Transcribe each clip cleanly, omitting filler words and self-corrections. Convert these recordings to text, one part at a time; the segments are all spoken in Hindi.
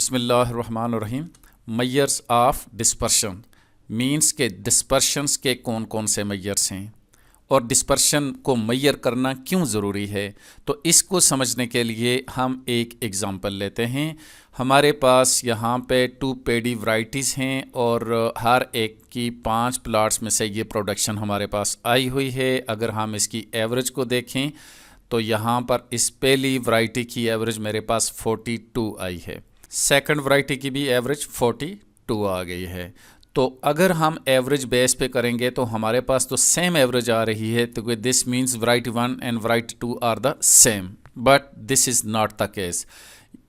बिस्मिल्लाहिर्रहमानिर्रहीम। मैयर्स ऑफ डिस्पर्शन मीन्स के डिस्पर्शंस के कौन कौन से मैयर्स हैं और डिस्पर्शन को मैयर करना क्यों ज़रूरी है। तो इसको समझने के लिए हम एक एग्ज़ाम्पल लेते हैं। हमारे पास यहाँ पे 2 पेडी वैरायटीज़ हैं और हर एक की 5 प्लाट्स में से ये प्रोडक्शन हमारे पास आई हुई है। अगर हम इसकी एवरेज को देखें तो यहाँ पर इस पहली वैरायटी की एवरेज मेरे पास 42 आई है, सेकंड वैरायटी की भी एवरेज 42 आ गई है। तो अगर हम एवरेज बेस पे करेंगे तो हमारे पास तो सेम एवरेज आ रही है, तो this means variety 1 and variety 2 are the same, but this is not the case.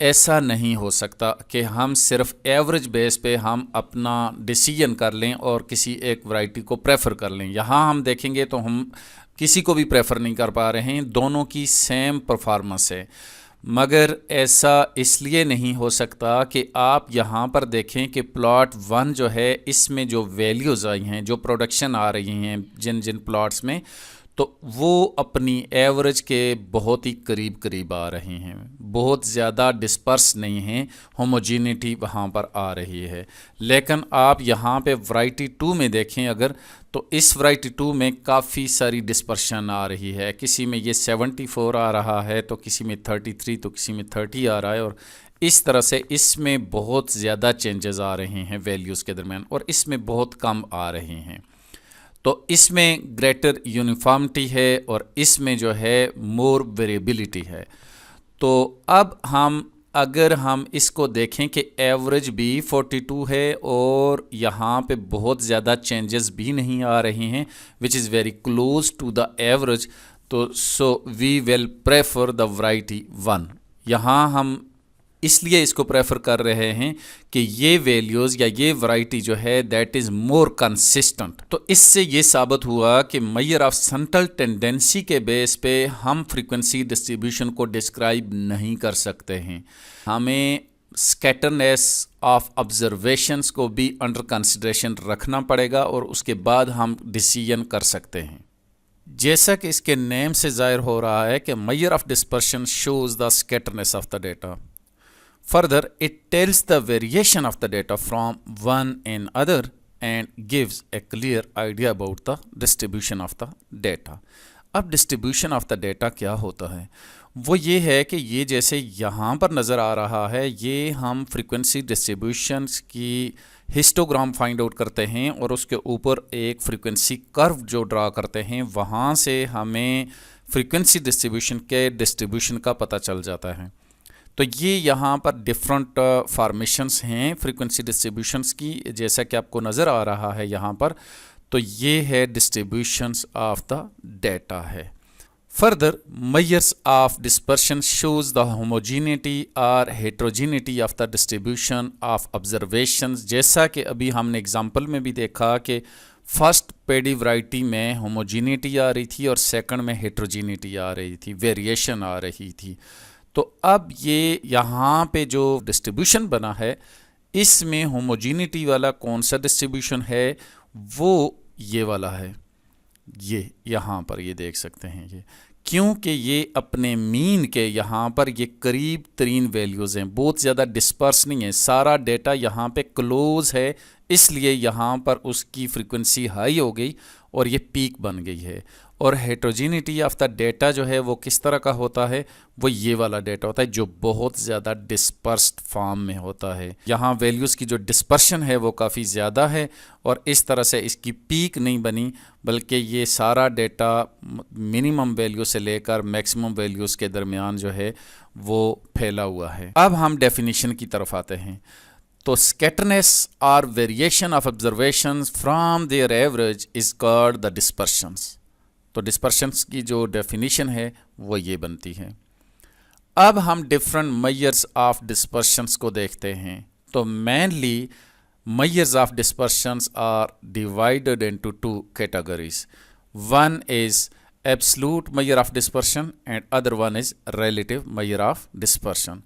ऐसा नहीं हो सकता कि हम सिर्फ एवरेज बेस पे हम अपना डिसीजन कर लें और किसी एक वैरायटी को प्रेफर कर लें। यहाँ हम देखेंगे तो हम किसी को भी प्रेफर नहीं कर पा रहे हैं, दोनों की सेम परफॉर्मेंस है। मगर ऐसा इसलिए नहीं हो सकता कि आप यहाँ पर देखें कि प्लॉट 1 जो है इसमें जो वैल्यूज़ आई हैं, जो प्रोडक्शन आ रही हैं जिन जिन प्लॉट्स में, तो वो अपनी एवरेज के बहुत ही करीब करीब आ रही हैं, बहुत ज़्यादा डिस्पर्स नहीं हैं, होमोजीनिटी वहाँ पर आ रही है। लेकिन आप यहाँ पे वैरायटी 2 में देखें अगर, तो इस वैरायटी 2 में काफ़ी सारी डिस्पर्शन आ रही है। किसी में ये 74 आ रहा है, तो किसी में 33, तो किसी में 30 आ रहा है, और इस तरह से इसमें बहुत ज़्यादा चेंजेस आ रहे हैं वैल्यूज़ के दरमियान, और इसमें बहुत कम आ रहे हैं। तो इसमें ग्रेटर यूनिफॉर्मिटी है और इसमें जो है मोर वेरिएबिलिटी है। तो अब अगर हम इसको देखें कि एवरेज भी 42 है और यहाँ पे बहुत ज़्यादा चेंजेस भी नहीं आ रही हैं, which is very close to the average, तो so we will prefer the variety 1। यहाँ हम इसलिए इसको प्रेफर कर रहे हैं कि ये वैल्यूज़ या ये वैरायटी जो है दैट इज़ मोर कंसिस्टेंट। तो इससे ये साबित हुआ कि मैयर ऑफ सेंट्रल टेंडेंसी के बेस पे हम फ्रीक्वेंसी डिस्ट्रीब्यूशन को डिस्क्राइब नहीं कर सकते हैं। हमें स्कैटरनेस ऑफ ऑब्जर्वेशंस को भी अंडर कंसिडरेशन रखना पड़ेगा और उसके बाद हम डिसीजन कर सकते हैं। जैसा कि इसके नेम से ज़ाहिर हो रहा है कि measure of dispersion shows the scatterness of the data. Further, it tells the variation of the data from one and other and gives a clear idea about the distribution of the data. अब distribution of the data क्या होता है? वो ये है कि ये जैसे यहाँ पर नज़र आ रहा है, ये हम frequency distributions की हिस्टोग्राम फाइंड आउट करते हैं और उसके ऊपर एक फ्रीक्वेंसी कर्व जो ड्रा करते हैं, वहाँ से हमें फ्रीक्वेंसी डिस्ट्रीब्यूशन के डिस्ट्रीब्यूशन का पता चल जाता है। तो ये यहाँ पर डिफरेंट फॉर्मेशंस हैं फ्रीक्वेंसी डिस्ट्रीब्यूशंस की, जैसा कि आपको नज़र आ रहा है यहाँ पर। तो ये है डिस्ट्रीब्यूशंस ऑफ द डेटा है। Further, measures of dispersion shows the homogeneity और heterogeneity of the distribution of observations. जैसा कि अभी हमने एग्जांपल में भी देखा कि फर्स्ट पेडी वैरायटी में होमोजीनिटी आ रही थी और सेकंड में हेट्रोजीनिटी आ रही थी, वेरिएशन आ रही थी। तो अब ये यहाँ पे जो डिस्ट्रीब्यूशन बना है, इसमें होमोजीनिटी वाला कौन सा डिस्ट्रीब्यूशन है, वो ये वाला है। ये यहाँ पर ये देख सकते हैं, ये क्योंकि ये अपने मीन के यहाँ पर ये करीब तरीन वैल्यूज़ हैं, बहुत ज़्यादा डिस्पर्स नहीं है, सारा डेटा यहाँ पे क्लोज है, इसलिए यहाँ पर उसकी फ्रीक्वेंसी हाई हो गई और ये पीक बन गई है। और हेट्रोजीनिटी ऑफ द डेटा जो है वो किस तरह का होता है, वो ये वाला डेटा होता है जो बहुत ज़्यादा डिस्पर्स्ड फॉर्म में होता है। यहाँ वैल्यूज़ की जो डिस्पर्शन है वो काफ़ी ज़्यादा है और इस तरह से इसकी पीक नहीं बनी, बल्कि ये सारा डेटा मिनिमम वैल्यू से लेकर मैक्सिमम वैल्यूज़ के दरमियान जो है वो फैला हुआ है। अब हम डेफिनीशन की तरफ आते हैं। तो स्कैटरनेस और variation of observations from their average is called the dispersions. तो डिस्पर्शंस की जो डेफिनीशन है वो ये बनती है। अब हम डिफरेंट मैयर्स ऑफ डिस्पर्शंस को देखते हैं। तो mainly measures of dispersions are divided into 2 categories. One is absolute measure of dispersion and other one is relative measure of dispersion.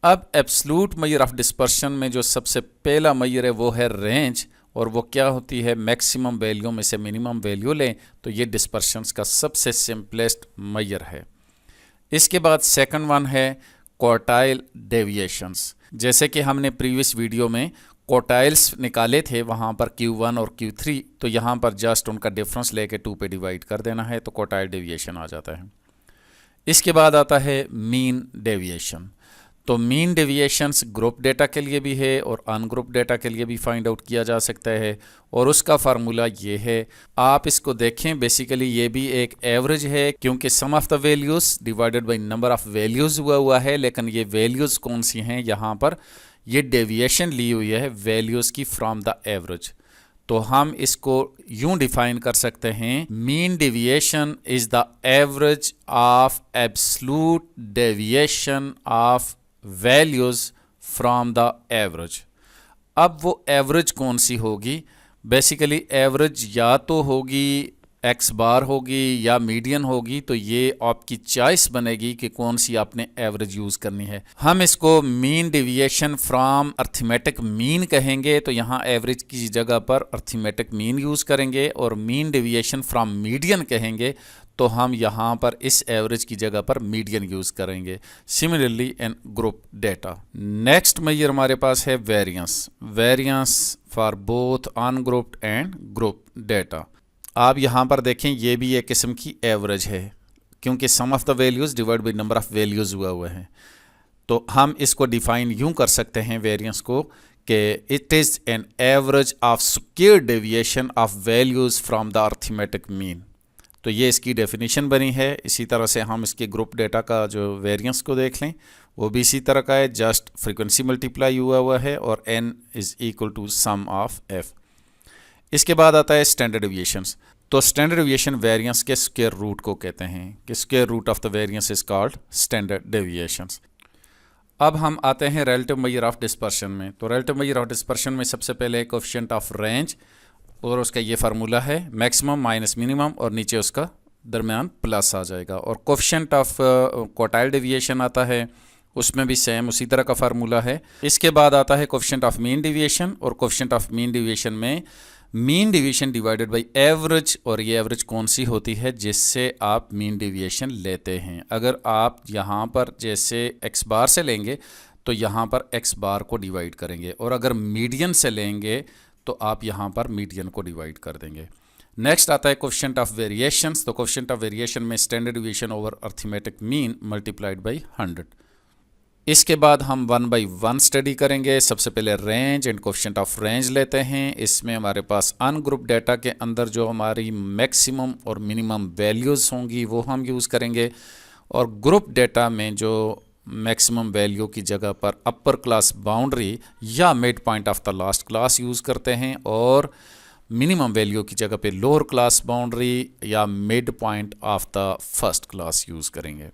अब एब्सोल्यूट मैयर ऑफ डिस्पर्शन में जो सबसे पहला मैयर है वो है रेंज, और वो क्या होती है, मैक्सिमम वैल्यू में से मिनिमम वैल्यू लें, तो ये डिस्पर्शंस का सबसे सिंपलेस्ट मैयर है। इसके बाद सेकंड वन है क्वार्टाइल डेविएशंस। जैसे कि हमने प्रीवियस वीडियो में क्वार्टाइल्स निकाले थे वहाँ पर Q1 और Q3, तो यहाँ पर जस्ट उनका डिफरेंस लेके 2 पे डिवाइड कर देना है तो क्वार्टाइल डेविएशन आ जाता है। इसके बाद आता है मीन डेविएशन। तो मीन डेविएशंस ग्रुप डेटा के लिए भी है और अनग्रुप डेटा के लिए भी फाइंड आउट किया जा सकता है, और उसका फार्मूला ये है, आप इसको देखें, बेसिकली ये भी एक एवरेज है क्योंकि sum of the values divided by number of values हुआ है, लेकिन ये वैल्यूज़ कौन सी हैं, यहाँ पर ये डेविएशन ली हुई है वैल्यूज़ की फ्रॉम द एवरेज। तो हम इसको यूं डिफाइन कर सकते हैं, mean deviation is the average of absolute deviation of values from the average. अब वो एवरेज कौन सी होगी, बेसिकली एवरेज या तो होगी एक्स बार होगी या मीडियन होगी, तो ये आपकी चॉइस बनेगी कि कौन सी आपने एवरेज यूज़ करनी है। हम इसको mean deviation from arithmetic mean कहेंगे, तो यहाँ एवरेज की जगह पर अर्थमेटिक मीन यूज़ करेंगे, और मीन डेविएशन फ्रॉम मीडियन कहेंगे तो हम यहाँ पर इस एवरेज की जगह पर मीडियन यूज़ करेंगे। Similarly in group data. Next measure हमारे पास है variance. Variance for both ungrouped and group data. आप यहाँ पर देखें, ये भी एक किस्म की एवरेज है क्योंकि sum of the values divide by number of values हुआ है। तो हम इसको डिफाइन यूं कर सकते हैं वेरिएंस को कि it is an average of square deviation of values from the arithmetic mean. तो ये इसकी डेफिनेशन बनी है। इसी तरह से हम इसके ग्रुप डेटा का जो वेरिएंस को देख लें, वो भी इसी तरह का है, जस्ट फ्रीक्वेंसी मल्टीप्लाई हुआ है और n is equal to sum of f। इसके बाद आता है स्टैंडर्ड डेविएशंस। तो स्टैंडर्ड डेविएशन वेरिएंस के स्क्वायर रूट को कहते हैं कि square root of the variance is called standard deviations. अब हम आते हैं रिलेटिव मेजर ऑफ डिस्पर्शन में। तो रिलेटिव मेजर ऑफ डिस्पर्शन में सबसे पहले कोएफिशिएंट ऑफ रेंज, और उसका ये फार्मूला है मैक्सिमम माइनस मिनिमम, और नीचे उसका दरमियान प्लस आ जाएगा। और कोएफिशिएंट ऑफ क्वार्टाइल डेविएशन आता है, उसमें भी सेम उसी तरह का फार्मूला है। इसके बाद आता है कोएफिशिएंट ऑफ मीन डेविएशन, और कोएफिशिएंट ऑफ मीन डेविएशन में mean deviation divided by average, और ये एवरेज कौन सी होती है जिससे आप मीन डेविएशन लेते हैं। अगर आप यहाँ पर जैसे एक्स बार से लेंगे तो यहाँ पर एक्स बार को डिवाइड करेंगे, और अगर मीडियन से लेंगे तो आप यहाँ पर मीडियन को डिवाइड कर देंगे। नेक्स्ट आता है कोएफिशिएंट ऑफ वेरिएशंस। तो कोएफिशिएंट ऑफ वेरिएशन में standard deviation over arithmetic mean multiplied by 100। इसके बाद हम 1 by 1 स्टडी करेंगे। सबसे पहले range and coefficient of range लेते हैं। इसमें हमारे पास अनग्रुप डेटा के अंदर जो हमारी मैक्सिमम और मिनिमम वैल्यूज़ होंगी वो हम यूज़ करेंगे, और ग्रुप डेटा में जो मैक्सिमम वैल्यू की जगह पर अपर क्लास बाउंड्री या mid point of the last class use करते हैं, और मिनिमम वैल्यू की जगह पे लोअर क्लास बाउंड्री या mid point of the first class use करेंगे।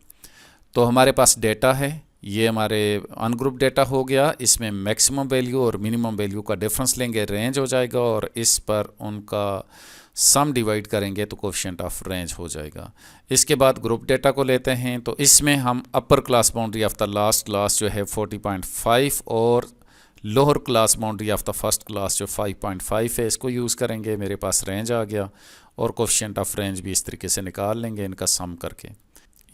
तो हमारे पास डेटा है, ये हमारे अनग्रुप डेटा हो गया। इसमें मैक्सिमम वैल्यू और मिनिमम वैल्यू का डिफरेंस लेंगे, रेंज हो जाएगा, और इस पर उनका सम डिवाइड करेंगे तो कोएफिशिएंट ऑफ रेंज हो जाएगा। इसके बाद ग्रुप डेटा को लेते हैं। तो इसमें हम upper class boundary of the last class जो है 40.5 और lower class boundary of the first class जो 5.5 है, इसको यूज़ करेंगे। मेरे पास रेंज आ गया, और कोएफिशिएंट ऑफ रेंज भी इस तरीके से निकाल लेंगे इनका सम करके।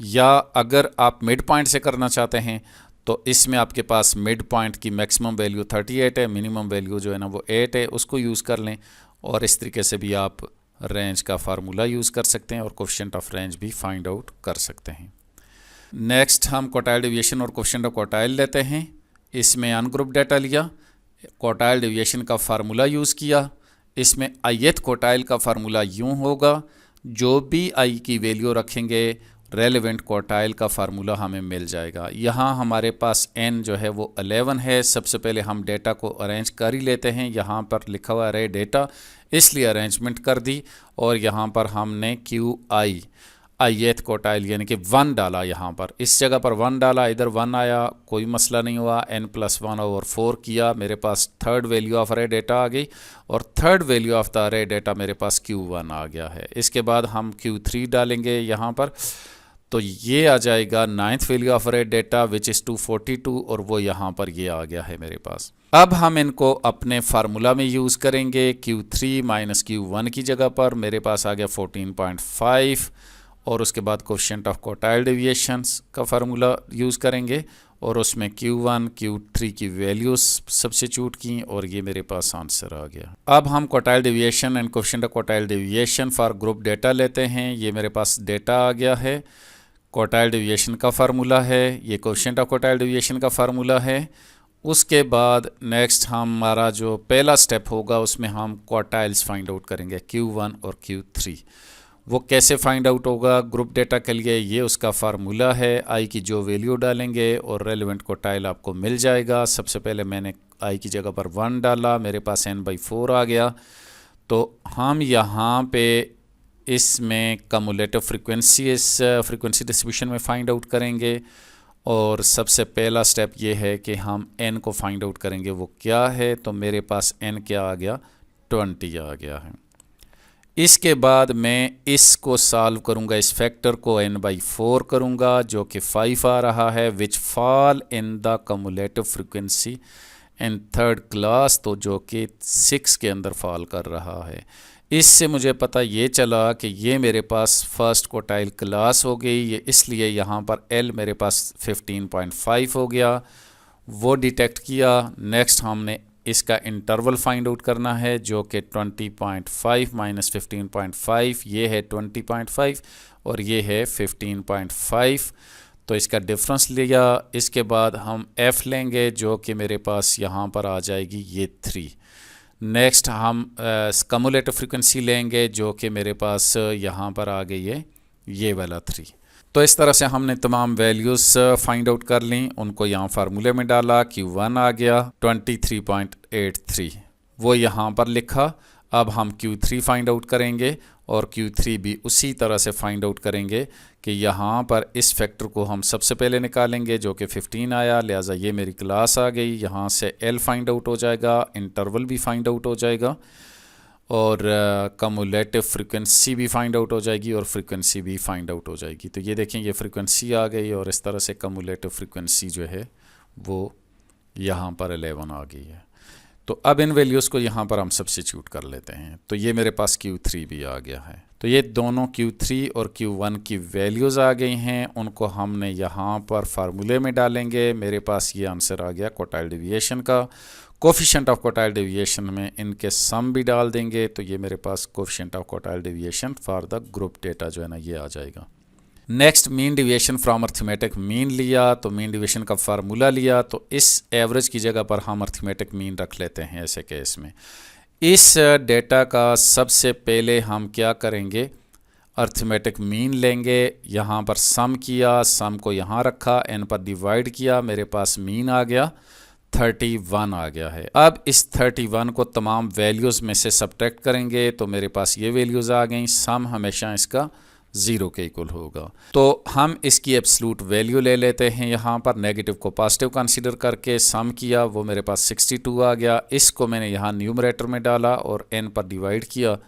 या अगर आप मिड पॉइंट से करना चाहते हैं तो इसमें आपके पास मिड पॉइंट की मैक्सिमम वैल्यू 38 है, मिनिमम वैल्यू जो है ना वो 8 है, उसको यूज़ कर लें, और इस तरीके से भी आप रेंज का फार्मूला यूज़ कर सकते हैं और कोएफिशिएंट ऑफ रेंज भी फाइंड आउट कर सकते हैं। नेक्स्ट हम क्वार्टाइल डेविएशन और कोएफिशिएंट ऑफ क्वार्टाइल लेते हैं। इसमें अनग्रुप डेटा लिया, क्वार्टाइल डेविएशन का फार्मूला यूज़ किया। इसमें ith क्वार्टाइल का फार्मूला यूँ होगा, जो भी आई की वैल्यू रखेंगे रेलेवेंट क्वार्टाइल का फार्मूला हमें मिल जाएगा। यहाँ हमारे पास n जो है वो 11 है। सबसे पहले हम डेटा को अरेंज कर ही लेते हैं। यहाँ पर लिखा हुआ है डेटा, इसलिए अरेंजमेंट कर दी, और यहाँ पर हमने QI ith क्वार्टाइल यानी कि 1 डाला। यहाँ पर इस जगह पर 1 डाला, इधर 1 आया, कोई मसला नहीं हुआ। n+1/4 किया, मेरे पास थर्ड वैल्यू ऑफ अरे डेटा आ गई, और थर्ड वैल्यू ऑफ द अरे डेटा मेरे पास Q1 आ गया है। इसके बाद हम Q3 डालेंगे यहाँ पर, तो ये आ जाएगा 9th वैल्यू ऑफ अरे डेटा विच इज़ 242, और वो यहाँ पर ये आ गया है मेरे पास। अब हम इनको अपने फार्मूला में यूज़ करेंगे। Q3 माइनस Q1 की जगह पर मेरे पास आ गया 14.5, और उसके बाद कोएफिशिएंट ऑफ क्वार्टाइल डेविएशंस का फार्मूला यूज़ करेंगे, और उसमें Q1 Q3 की वैल्यूज सब्स्टिट्यूट की और ये मेरे पास आंसर आ गया। अब हम quartile deviation and coefficient of quartile deviation for group data लेते हैं। ये मेरे पास डेटा आ गया है, क्वार्टाइल डेविएशन का फार्मूला है, ये कोएफिशिएंट ऑफ क्वार्टाइल डेविएशन का फार्मूला है। उसके बाद नेक्स्ट हमारा जो पहला स्टेप होगा उसमें हम क्वार्टाइल्स फाइंड आउट करेंगे, Q1 और Q3। वो कैसे फाइंड आउट होगा ग्रुप डेटा के लिए, ये उसका फार्मूला है। आई की जो वैल्यू डालेंगे और रेलेवेंट क्वार्टाइल आपको मिल जाएगा। सबसे पहले मैंने आई की जगह पर 1 डाला, मेरे पास n/4 आ गया। तो हम यहाँ पे इसमें कम्युलेटिव फ्रीक्वेंसी इस फ्रीक्वेंसी डिस्ट्रीब्यूशन में फाइंड आउट करेंगे। और सबसे पहला स्टेप ये है कि हम n को फाइंड आउट करेंगे, वो क्या है। तो मेरे पास n क्या आ गया, 20 आ गया है। इसके बाद मैं इसको सॉल्व करूंगा, इस फैक्टर को n/4 करूंगा जो कि 5 आ रहा है, विच fall in the cumulative frequency in third class, तो जो कि 6 के अंदर फॉल कर रहा है। इससे मुझे पता ये चला कि ये मेरे पास फर्स्ट क्वार्टाइल क्लास हो गई, ये इसलिए यहाँ पर L मेरे पास 15.5 हो गया, वो डिटेक्ट किया। नेक्स्ट हमने इसका इंटरवल फाइंड आउट करना है जो कि 20.5 माइनस 15.5, ये है 20.5 और ये है 15.5। तो इसका डिफरेंस लिया। इसके बाद हम F लेंगे जो कि मेरे पास यहाँ पर आ जाएगी ये 3। नेक्स्ट हम कम्युलेटिव फ्रीक्वेंसी लेंगे जो कि मेरे पास यहाँ पर आ गई है ये वाला 3। तो इस तरह से हमने तमाम वैल्यूज़ फाइंड आउट कर ली, उनको यहाँ फार्मूले में डाला। Q1 आ गया 23.83, वो यहाँ पर लिखा। अब हम Q3 फाइंड आउट करेंगे और Q3 भी उसी तरह से फाइंड आउट करेंगे कि यहाँ पर इस फैक्टर को हम सबसे पहले निकालेंगे जो कि 15 आया, लिहाजा ये मेरी क्लास आ गई। यहाँ से L फाइंड आउट हो जाएगा, इंटरवल भी फाइंड आउट हो जाएगा और कम्युलेटिव फ्रीक्वेंसी भी फाइंड आउट हो जाएगी और फ्रीक्वेंसी भी फाइंड आउट हो जाएगी। तो ये देखें ये फ्रीक्वेंसी आ गई और इस तरह से कम्युलेटिव फ्रीक्वेंसी जो है वो यहाँ पर 11 आ गई है। तो अब इन वैल्यूज़ को यहाँ पर हम सब्स्टिट्यूट कर लेते हैं। तो ये मेरे पास Q3 भी आ गया है। तो ये दोनों Q3 और Q1 की वैल्यूज़ आ गई हैं, उनको हमने यहाँ पर फार्मूले में डालेंगे। मेरे पास ये आंसर आ गया क्वार्टाइल डेविएशन का। कोएफिशिएंट ऑफ क्वार्टाइल डेविएशन में इनके सम भी डाल देंगे, तो ये मेरे पास coefficient of quartile deviation for the group data जो है ना ये आ जाएगा। Next mean deviation from arithmetic mean लिया, तो मीन डेविएशन का फार्मूला लिया। तो इस एवरेज की जगह पर हम अर्थमेटिक मीन रख लेते हैं ऐसे केस में। इस डेटा का सबसे पहले हम क्या करेंगे, अर्थमेटिक मीन लेंगे, यहाँ पर सम किया, सम को यहाँ रखा, n पर डिवाइड किया, मेरे पास मीन आ गया 31 आ गया है। अब इस 31 को तमाम वैल्यूज़ में से सब्ट्रैक्ट करेंगे तो मेरे पास ये वैल्यूज़ आ गई। सम हमेशा इसका 0 के इक्वल होगा। तो हम इसकी एब्सलूट वैल्यू ले लेते हैं, यहाँ पर नेगेटिव को पॉजिटिव कंसीडर करके सम किया, वो मेरे पास 62 आ गया। इसको मैंने यहाँ न्यूमरेटर में डाला और n पर डिवाइड किया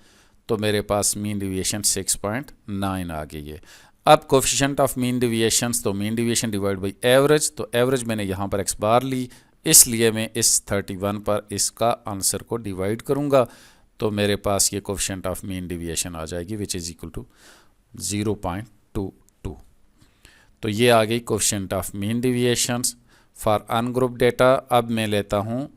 तो मेरे पास मीन डेविएशन 6.9 आ गई है। अब कोएफिशिएंट ऑफ मीन डेविएशंस, तो mean deviation divide by average, तो एवरेज मैंने यहाँ पर x बार ली, इसलिए मैं इस 31 पर इसका आंसर को डिवाइड करूँगा तो मेरे पास ये कोएफिशिएंट ऑफ मीन डेविएशन आ जाएगी विच इज़ इक्वल टू 0.22। तो ये आ गई coefficient of mean deviations for ungroup data. अब मैं लेता हूँ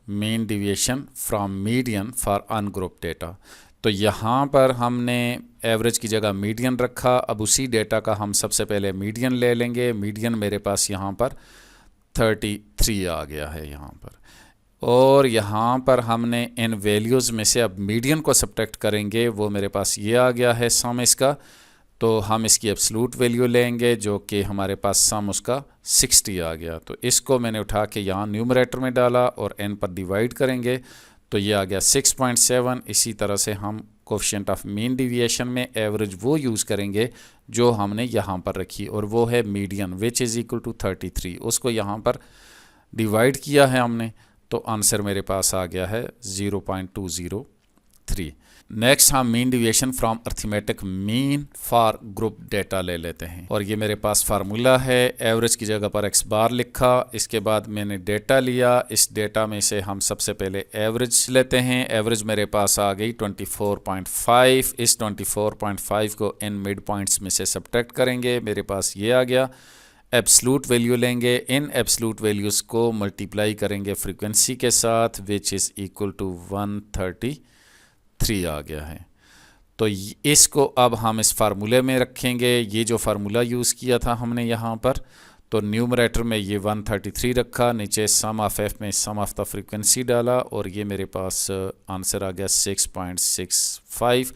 mean deviation from median for ungroup data. तो यहाँ पर हमने एवरेज की जगह मीडियन रखा। अब उसी डेटा का हम सबसे पहले मीडियन ले लेंगे। मीडियन मेरे पास यहाँ पर 33 आ गया है यहाँ पर, और यहाँ पर हमने इन वैल्यूज़ में से अब मीडियन को सब्ट्रैक्ट करेंगे, वो मेरे पास ये आ गया है सम इसका। तो हम इसकी एब्सलूट वैल्यू लेंगे जो कि हमारे पास सम उसका 60 आ गया। तो इसको मैंने उठा के यहाँ न्यूमरेटर में डाला और n पर डिवाइड करेंगे तो ये आ गया 6.7। इसी तरह से हम कोएफिशिएंट ऑफ मीन डेविएशन में एवरेज वो यूज़ करेंगे जो हमने यहाँ पर रखी, और वो है median which is equal to 33। उसको यहाँ पर डिवाइड किया है हमने तो आंसर मेरे पास आ गया है 0.203। नेक्स्ट हम mean deviation from arithmetic mean for group data ले लेते हैं, और ये मेरे पास फार्मूला है। एवरेज की जगह पर x बार लिखा, इसके बाद मैंने डेटा लिया। इस डेटा में से हम सबसे पहले एवरेज लेते हैं। एवरेज मेरे पास आ गई 24.5। इस 24.5 को इन मिड पॉइंट्स में से सब्ट्रैक्ट करेंगे, मेरे पास ये आ गया। एब्सलूट वैल्यू लेंगे, इन एब्सलूट वैल्यूज़ को मल्टीप्लाई करेंगे फ्रीक्वेंसी के साथ विच इज़ इक्वल टू 133 आ गया है। तो इसको अब हम इस फार्मूले में रखेंगे, ये जो फार्मूला यूज़ किया था हमने यहाँ पर, तो न्यूमरेटर में ये 133 रखा, नीचे सम ऑफ एफ में सम ऑफ द फ्रीक्वेंसी डाला और ये मेरे पास आंसर आ गया 6.65।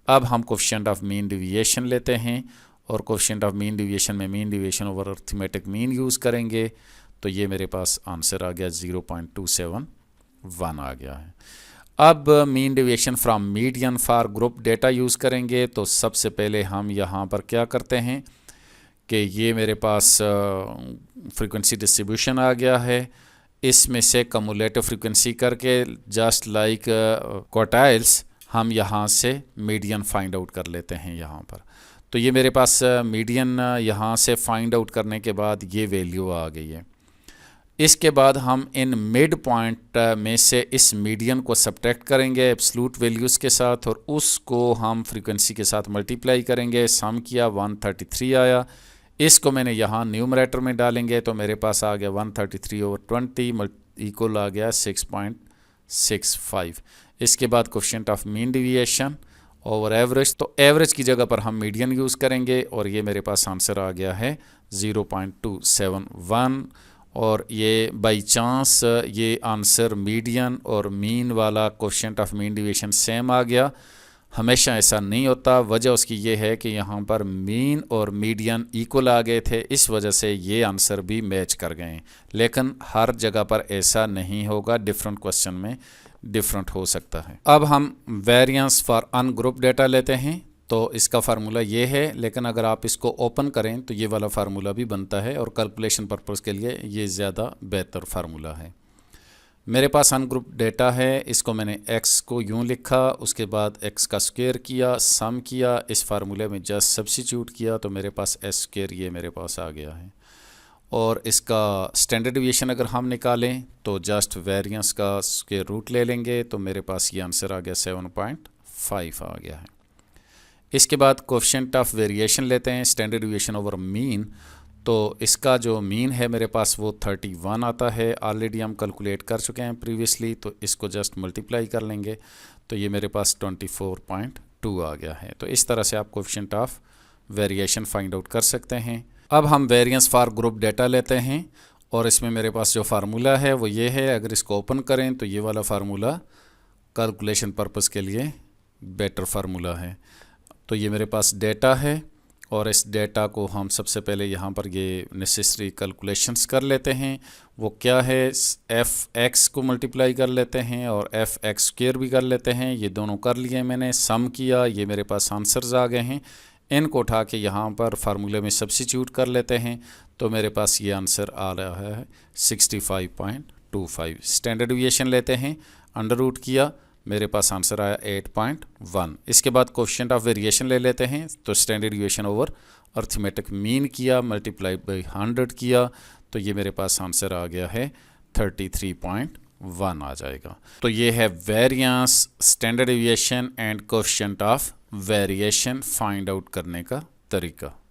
अब हम कोफिशिएंट ऑफ मीन डिविएशन लेते हैं और कोफिशिएंट ऑफ मीन डिविएशन में mean deviation over arithmetic mean use करेंगे, तो ये मेरे पास आंसर आ गया 0.271 आ गया है। अब mean deviation from median for group data use करेंगे, तो सबसे पहले हम यहाँ पर क्या करते हैं कि ये मेरे पास फ्रीक्वेंसी डिस्ट्रीब्यूशन आ गया है, इसमें से कमुलेटिव फ्रीक्वेंसी करके जस्ट लाइक क्वार्टाइल्स हम यहाँ से मीडियन फाइंड आउट कर लेते हैं यहाँ पर। तो ये मेरे पास मीडियन यहाँ से फाइंड आउट करने के बाद ये वैल्यू आ गई है। इसके बाद हम इन मिड पॉइंट में से इस मीडियन को सब्ट्रैक्ट करेंगे एब्सलूट वैल्यूज़ के साथ और उसको हम फ्रीक्वेंसी के साथ मल्टीप्लाई करेंगे। सम किया 133 आया, इसको मैंने यहाँ न्यूमरेटर में डालेंगे तो मेरे पास आ गया 133/20 इक्वल आ गया 6.65। इसके बाद coefficient of mean deviation over average, तो एवरेज की जगह पर हम मीडियन यूज़ करेंगे और ये मेरे पास आंसर आ गया है 0.271। और ये बाई चांस ये आंसर मीडियन और मीन वाला coefficient of mean deviation same आ गया। हमेशा ऐसा नहीं होता, वजह उसकी ये है कि यहाँ पर मीन और मीडियन इक्वल आ गए थे, इस वजह से ये आंसर भी मैच कर गए। लेकिन हर जगह पर ऐसा नहीं होगा, डिफरेंट क्वेश्चन में डिफरेंट हो सकता है। अब हम वेरिएंस फॉर अनग्रुप डेटा लेते हैं, तो इसका फार्मूला ये है, लेकिन अगर आप इसको ओपन करें तो ये वाला फार्मूला भी बनता है और कैलकुलेशन पर्पज़ के लिए ये ज़्यादा बेहतर फार्मूला है। मेरे पास अनग्रुप डेटा है, इसको मैंने x को यूँ लिखा, उसके बाद x का स्क्वायर किया, सम किया, इस फार्मूले में जस्ट सब्स्टिट्यूट किया तो मेरे पास s स्क्वायर ये मेरे पास आ गया है। और इसका स्टैंडर्ड डिविएशन अगर हम निकालें तो जस्ट वेरिएंस का स्क्वायर रूट ले लेंगे तो मेरे पास ये आंसर आ गया 7.5 आ गया है। इसके बाद कोफिशिएंट ऑफ वेरिएशन लेते हैं, स्टैंडर्ड डिविएशन ओवर मीन, तो इसका जो मीन है मेरे पास वो 31 आता है, ऑलरेडी हम कैलकुलेट कर चुके हैं प्रीवियसली, तो इसको जस्ट मल्टीप्लाई कर लेंगे तो ये मेरे पास 24.2 आ गया है। तो इस तरह से आप coefficient of variation find out कर सकते हैं। अब हम वेरिएंस फॉर ग्रुप डेटा लेते हैं और इसमें मेरे पास जो फार्मूला है वो ये है, अगर इसको ओपन करें तो ये वाला फार्मूला कैलकुलेशन पर्पज़ के लिए बेटर फार्मूला है। तो ये मेरे पास डेटा है और इस डेटा को हम सबसे पहले यहाँ पर ये नेसेसरी कैलकुलेशंस कर लेते हैं। वो क्या है, f(x) को मल्टीप्लाई कर लेते हैं और f(x²) भी कर लेते हैं, ये दोनों कर लिए मैंने, सम किया, ये मेरे पास आंसर्स आ गए हैं। इनको उठा के यहाँ पर फार्मूले में सब्स्टिट्यूट कर लेते हैं तो मेरे पास ये आंसर आ रहा है 65.25। स्टैंडर्ड डिविएशन लेते हैं, अंडर रूट किया, मेरे पास आंसर आया 8.1। इसके बाद कोफिशिएंट ऑफ वेरिएशन ले लेते हैं, तो standard deviation over arithmetic mean किया, मल्टीप्लाई बाई 100 किया, तो ये मेरे पास आंसर आ गया है 33.1 आ जाएगा। तो ये है variance, standard deviation and coefficient of variation find out करने का तरीका।